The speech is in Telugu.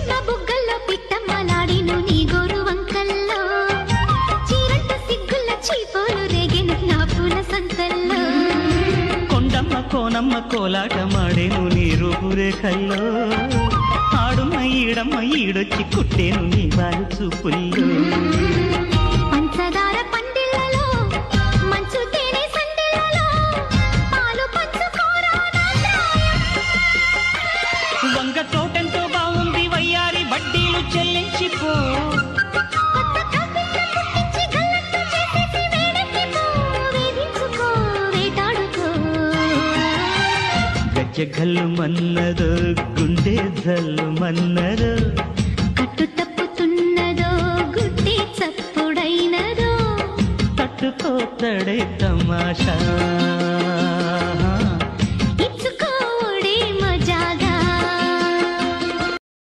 చిన్న బుగ్గల్లో పిట్టమ్మలాడిను నీ గోరు వంకల్లో చీరంట సిగ్గుల చీపోలు రేగెను నా పూల సంతల్లో కొండమ్మ కోనమ్మ కోలాటమాడేను నీ రూపురేఖల్లో ఆడున్న ఈడమ్మ ఈడొచ్చి కుట్టేను నీ బాలు చూపుల్లో పంచదార పందిళ్ళలో మంచు తేనె సందిళ్ళలో పాలు పంచుకోరా నా ప్రాయం. వంగ తోటెంతో బాగుంది వయ్యారి వడ్డీలు చెల్లించిపో కొత్త కవిత పుట్టించి గల్లంతు చేసేసి వేడెక్కిపో వేధించుకో వేటాడుకో గజ్జగల్లు మన్నదో గుండె జల్లు మన్నదో కట్టు తప్పుతున్నదో గుడ్డి చప్పుడైనదో తట్టుకోతడే తమాషా